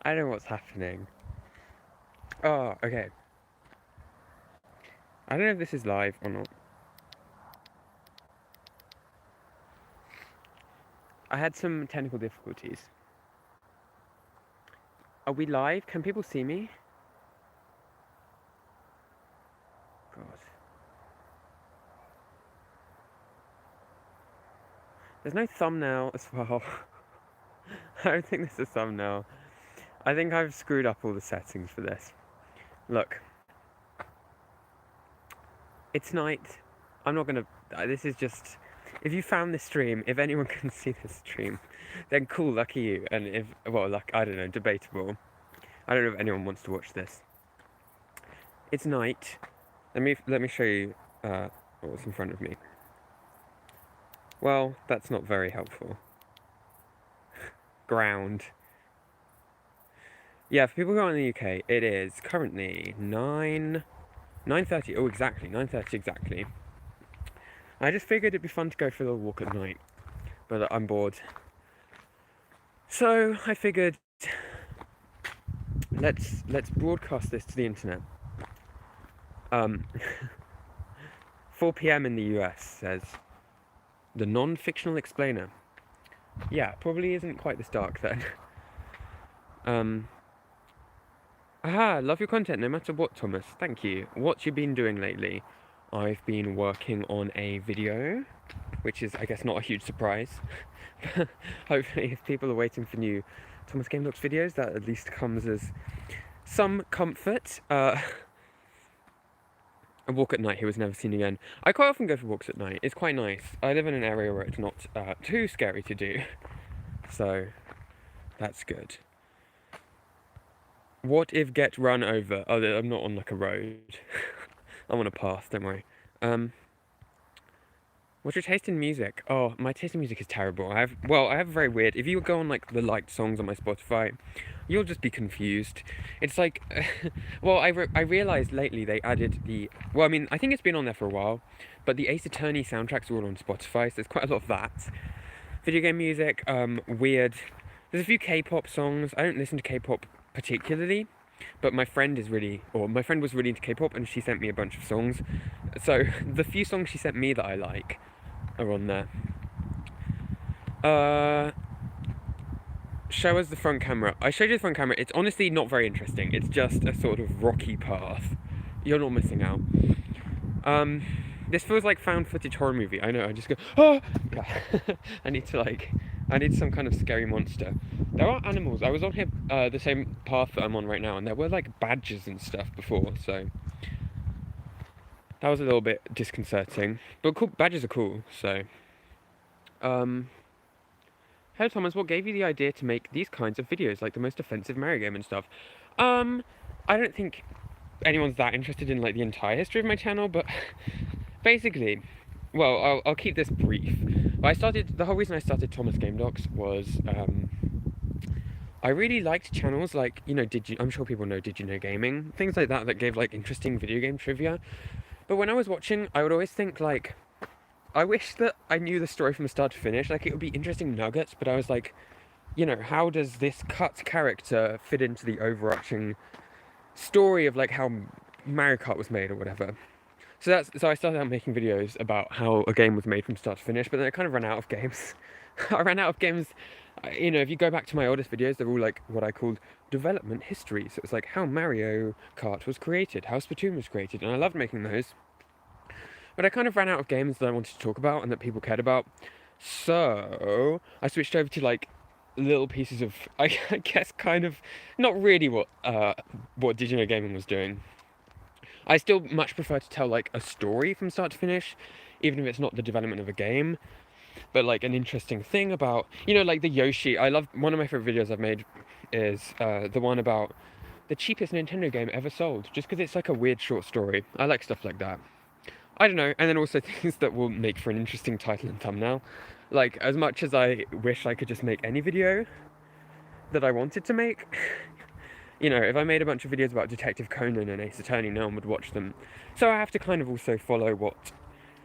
I don't know what's happening. Oh, okay. I don't know if this is live or not. I had some technical difficulties. Are we live? Can people see me? God. There's no thumbnail as well. I don't think there's a thumbnail. I think I've screwed up all the settings for this. Look. It's night. I'm not gonna. This is just. If you found this stream, if anyone can see this stream, then cool, lucky you. And if, well, luck, I don't know, debatable. I don't know if anyone wants to watch this. It's night. Let me show you what's in front of me. Well, that's not very helpful. Ground. Yeah, for people who are in the UK, it is currently 9:30. Oh, exactly, 9:30 exactly. I just figured it'd be fun to go for a little walk at night, but I'm bored. So I figured let's broadcast this to the internet. 4 p.m. in the US says the non-fictional explainer. Yeah, probably isn't quite this dark then. Love your content no matter what, Thomas. Thank you. What you been doing lately? I've been working on a video, which is, I guess, not a huge surprise. Hopefully, if people are waiting for new Thomas Game Talks videos, that at least comes as some comfort. A walk at night, he was never seen again. I quite often go for walks at night. It's quite nice. I live in an area where it's not too scary to do, so that's good. What if get run over? Oh, I'm not on like a road. I'm on a path, don't worry. What's your taste in music? Oh, my taste in music is terrible. I have a very weird. If you go on like the liked songs on my Spotify, you'll just be confused. It's like, well, I realized lately they added the. Well, I mean, I think it's been on there for a while, but the Ace Attorney soundtracks are all on Spotify, so there's quite a lot of that. Video game music, weird. There's a few K-pop songs. I don't listen to K-pop particularly, but my friend was really into K-pop, and she sent me a bunch of songs. So the few songs she sent me that I like are on there. Show us the front camera. I showed you the front camera. It's honestly not very interesting. It's just a sort of rocky path. You're not missing out. This feels like found footage horror movie. I know, I just go, oh! Yeah. I need some kind of scary monster. There are animals. I was on here, the same path that I'm on right now, and there were like badgers and stuff before, so that was a little bit disconcerting. But cool, badgers are cool, so. Hello Thomas, what gave you the idea to make these kinds of videos, like the most offensive Mario game and stuff? I don't think anyone's that interested in like the entire history of my channel, but basically, well, I'll keep this brief. The whole reason I started Thomas Game Docs was, I really liked channels like, you know, I'm sure people know Did You Know Gaming, things like that gave like interesting video game trivia. But when I was watching, I would always think like, I wish that I knew the story from start to finish. Like, it would be interesting nuggets, but I was like, you know, how does this cut character fit into the overarching story of like how Mario Kart was made or whatever? So I started out making videos about how a game was made from start to finish, but then I kind of ran out of games. I ran out of games. You know, if you go back to my oldest videos, they're all like what I called development history. So it's like how Mario Kart was created, how Splatoon was created, and I loved making those. But I kind of ran out of games that I wanted to talk about and that people cared about. So I switched over to like little pieces of, I guess, kind of not really what Did You Know Gaming was doing. I still much prefer to tell like a story from start to finish, even if it's not the development of a game, but like an interesting thing about, you know, like the Yoshi. I love, one of my favorite videos I've made is the one about the cheapest Nintendo game ever sold, just because it's like a weird short story. I like stuff like that. I don't know, and then also things that will make for an interesting title and thumbnail. Like, as much as I wish I could just make any video that I wanted to make, you know, if I made a bunch of videos about Detective Conan and Ace Attorney, no one would watch them. So I have to kind of also follow what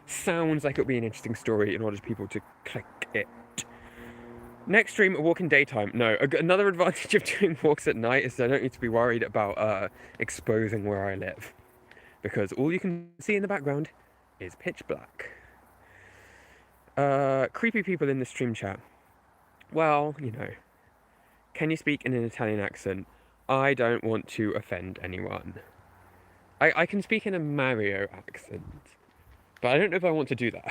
sounds like it would be an interesting story in order for people to click it. Next stream, a walk in daytime. No, another advantage of doing walks at night is I don't need to be worried about exposing where I live. Because all you can see in the background is pitch black. Creepy people in the stream chat. Well, you know, can you speak in an Italian accent? I don't want to offend anyone. I can speak in a Mario accent, but I don't know if I want to do that.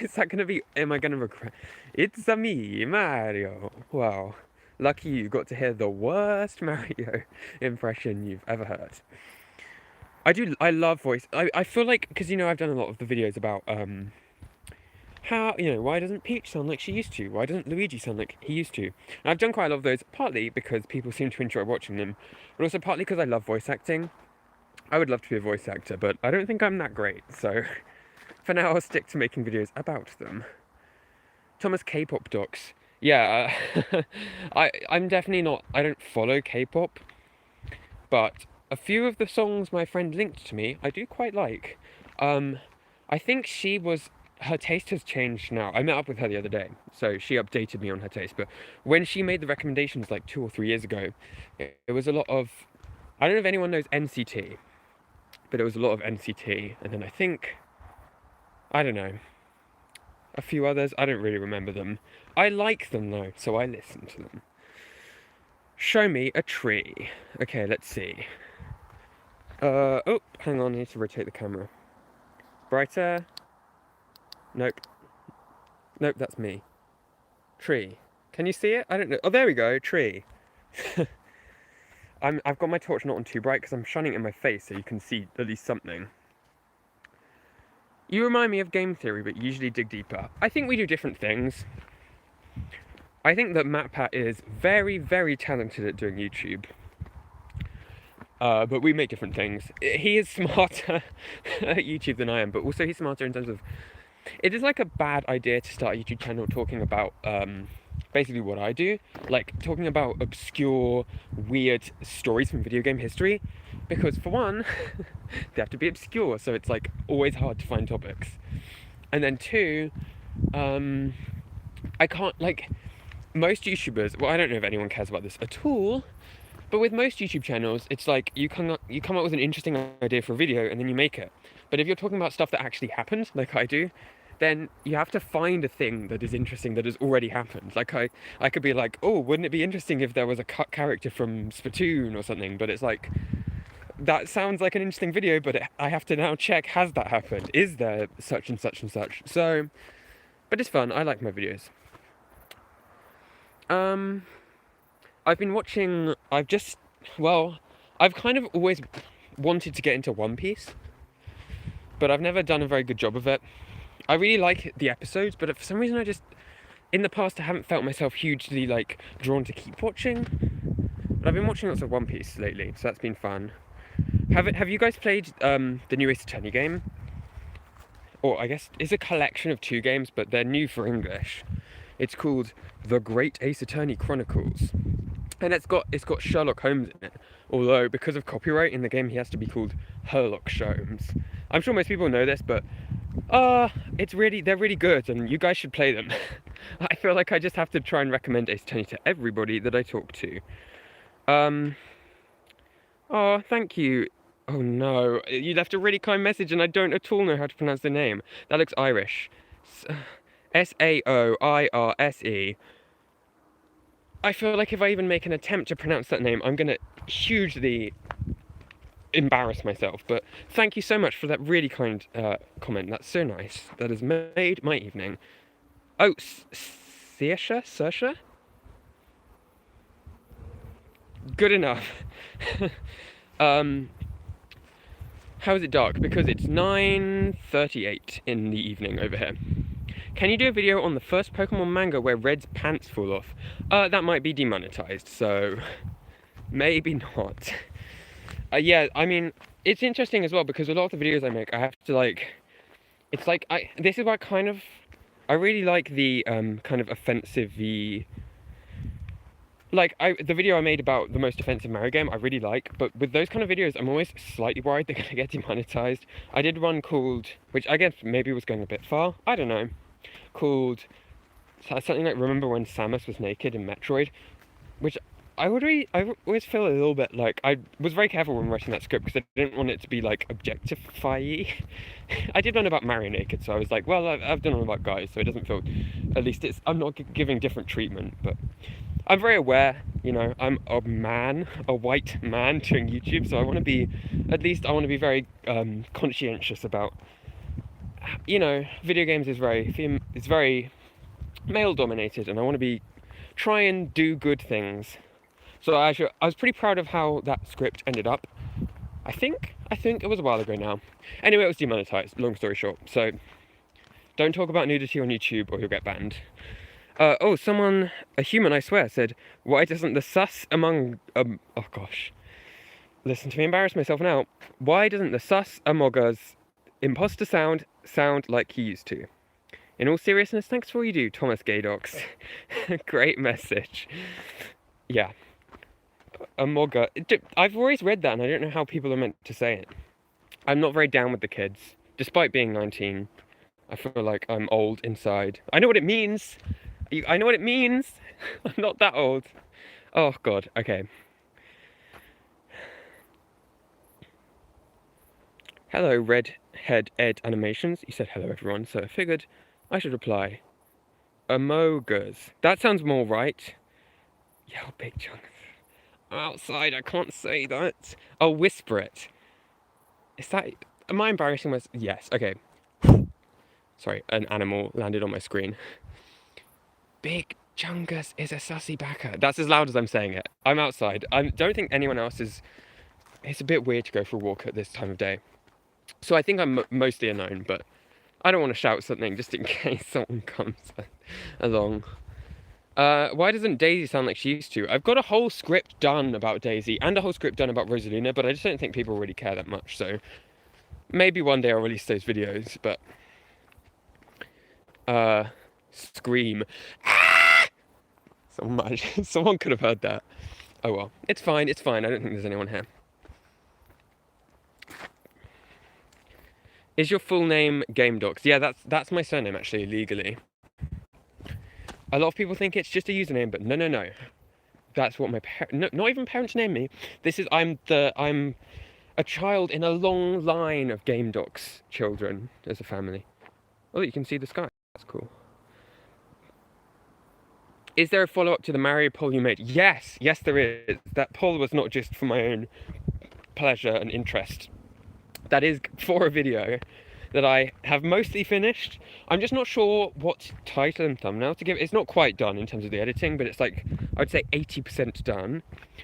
Is that gonna be, am I gonna regret? It's a me, Mario. Wow. Lucky you got to hear the worst Mario impression you've ever heard. I love voice. I feel like, because, you know, I've done a lot of the videos about, how, you know, why doesn't Peach sound like she used to? Why doesn't Luigi sound like he used to? And I've done quite a lot of those, partly because people seem to enjoy watching them, but also partly because I love voice acting. I would love to be a voice actor, but I don't think I'm that great, so for now I'll stick to making videos about them. Thomas K-pop docs. Yeah, I'm definitely not, I don't follow K-pop, but a few of the songs my friend linked to me, I do quite like. I think her taste has changed now. I met up with her the other day, so she updated me on her taste, but when she made the recommendations like 2 or 3 years ago, it was a lot of, I don't know if anyone knows NCT, but it was a lot of NCT, and then I think, I don't know, a few others, I don't really remember them. I like them though, so I listen to them. Show me a tree. Okay, let's see. Oh, hang on, I need to rotate the camera. Brighter. Nope. Nope, that's me. Tree. Can you see it? I don't know. Oh, there we go, tree. I've got my torch not on too bright because I'm shining it in my face so you can see at least something. You remind me of Game Theory, but usually dig deeper. I think we do different things. I think that MatPat is very, very talented at doing YouTube. But we make different things. He is smarter at YouTube than I am, but also he's smarter in terms of... It is like a bad idea to start a YouTube channel talking about basically what I do. Like, talking about obscure, weird stories from video game history. Because for one, they have to be obscure, so it's like always hard to find topics. And then two, I can't, like, most YouTubers, well, I don't know if anyone cares about this at all, but with most YouTube channels, it's like you come up with an interesting idea for a video and then you make it. But if you're talking about stuff that actually happened, like I do, then you have to find a thing that is interesting that has already happened. Like I could be like, oh, wouldn't it be interesting if there was a cut character from Splatoon or something? But it's like, that sounds like an interesting video, but I have to now check, has that happened? Is there such and such and such? So, but it's fun. I like my videos. I've been watching, I've kind of always wanted to get into One Piece, but I've never done a very good job of it. I really like the episodes, but for some reason in the past I haven't felt myself hugely, like, drawn to keep watching. But I've been watching lots of One Piece lately, so that's been fun. Have you guys played the new Ace Attorney game? Or I guess it's a collection of 2 games, but they're new for English. It's called The Great Ace Attorney Chronicles. And it's got Sherlock Holmes in it. Although, because of copyright in the game, he has to be called Herlock Sholmes. I'm sure most people know this, but they're really good, and you guys should play them. I feel like I just have to try and recommend Ace Attorney to everybody that I talk to. Oh, thank you. Oh no, you left a really kind message and I don't at all know how to pronounce the name. That looks Irish. Saoirse. I feel like if I even make an attempt to pronounce that name, I'm gonna hugely embarrass myself. But thank you so much for that really kind comment. That's so nice. That has made my evening. Oh, Saoirse? Good enough. How is it dark? Because it's 9:38 in the evening over here. Can you do a video on the first Pokemon manga where Red's pants fall off? That might be demonetized, so maybe not. Yeah, I mean, it's interesting as well because a lot of the videos I make, I have to, like, it's like, this is what I really like the kind of offensive-y, like, the video I made about the most offensive Mario game, I really like, but with those kind of videos, I'm always slightly worried they're gonna get demonetized. I did one called, which I guess maybe was going a bit far, I don't know, called something like remember when Samus was naked in Metroid, which I always feel a little bit like I was very careful when writing that script because I didn't want it to be like objectify-y. I did one about Mario naked, so I was like, well, I've done one about guys, so it doesn't feel, at least I'm not giving different treatment, but I'm very aware, you know, I'm a man, a white man doing YouTube, so I want to be, at least I want to be very conscientious about, you know, video games is very male dominated, and I want to try and do good things. So I was pretty proud of how that script ended up. I think it was a while ago now. Anyway, it was demonetized, long story short. So don't talk about nudity on YouTube or you'll get banned. Oh, someone, a human I swear, said, why doesn't the sus among, oh gosh. Listen to me embarrass myself now. Why doesn't the sus among us imposter sound like he used to? In all seriousness, thanks for all you do, Thomas Gaydox. Great message. Yeah. Amoga. I've always read that and I don't know how people are meant to say it. I'm not very down with the kids. Despite being 19, I feel like I'm old inside. I know what it means. I know what it means. I'm not that old. Oh god, okay. Hello, Redhead Ed Animations. You said hello everyone, so I figured I should reply. Amogas. That sounds more right. Yo, big chunks. I'm outside, I can't say that. I'll whisper it. Is that... Am I embarrassing myself? Yes, okay. Sorry, an animal landed on my screen. Big Chungus is a sussy backer. That's as loud as I'm saying it. I'm outside. I don't think anyone else is... It's a bit weird to go for a walk at this time of day. So I think I'm mostly alone, but I don't want to shout something just in case someone comes along. Why doesn't Daisy sound like she used to? I've got a whole script done about Daisy and a whole script done about Rosalina, but I just don't think people really care that much, so maybe one day I'll release those videos, but... Scream. Ah! Someone could have heard that. Oh well, it's fine, I don't think there's anyone here. Is your full name GameDocs? Yeah, that's my surname actually, legally. A lot of people think it's just a username, but no. That's what my not even parents name me. I'm a child in a long line of GameDocs children as a family. Oh, you can see the sky. That's cool. Is there a follow-up to the Mario poll you made? Yes, there is. That poll was not just for my own pleasure and interest. That is for a video that I have mostly finished. I'm just not sure what title and thumbnail to give. It's not quite done in terms of the editing, but it's like, I'd say 80% done.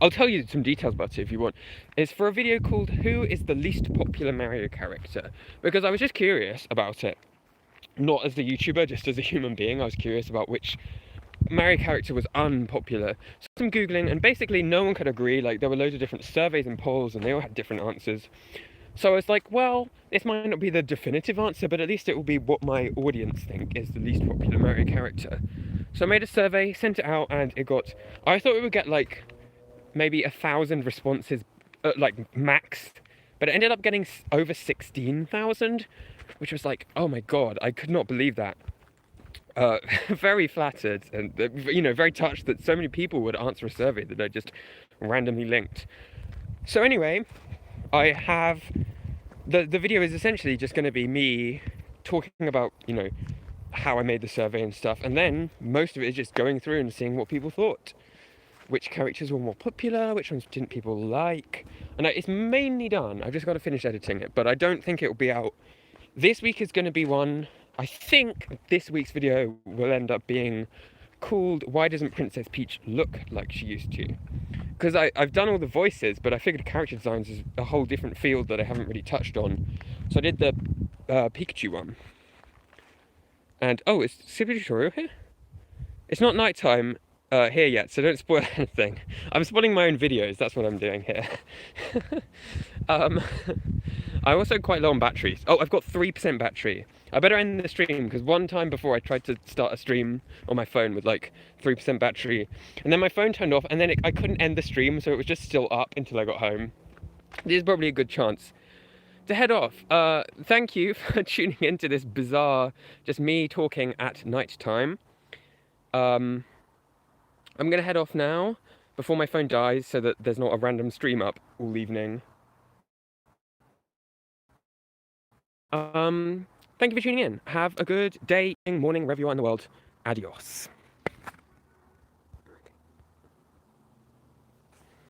I'll tell you some details about it if you want. It's for a video called Who is the Least Popular Mario Character? Because I was just curious about it. Not as a YouTuber, just as a human being. I was curious about which Mario character was unpopular. So some Googling, and basically no one could agree. Like, there were loads of different surveys and polls, and they all had different answers. So I was like, well, this might not be the definitive answer, but at least it will be what my audience think is the least popular Mario character. So I made a survey, sent it out, and it got... I thought it would get, like, maybe 1,000 responses, like, max. But it ended up getting over 16,000, which was like, oh my god, I could not believe that. Very flattered, and, you know, very touched that so many people would answer a survey that I just randomly linked. So anyway... I have, the video is essentially just going to be me talking about, you know, how I made the survey and stuff, and then most of it is just going through and seeing what people thought. Which characters were more popular, which ones didn't people like, and it's mainly done. I've just got to finish editing it, but I don't think it will be out. This week is going to be one, I think this week's video will end up being called Why Doesn't Princess Peach Look Like She Used To? Because I've done all the voices, but I figured character designs is a whole different field that I haven't really touched on. So I did the Pikachu one. And, oh, is Super Tutorial here? It's not nighttime here yet, so don't spoil anything. I'm spoiling my own videos, that's what I'm doing here. I'm also quite low on batteries. Oh, I've got 3% battery. I better end the stream, because one time before I tried to start a stream on my phone with like 3% battery, and then my phone turned off, and then I couldn't end the stream, so it was just still up until I got home. This is probably a good chance to head off. Thank you for tuning into this bizarre, just me talking at night time. I'm gonna head off now before my phone dies so that there's not a random stream up all evening. Thank you for tuning in. Have a good day, morning, wherever you are in the world. Adios.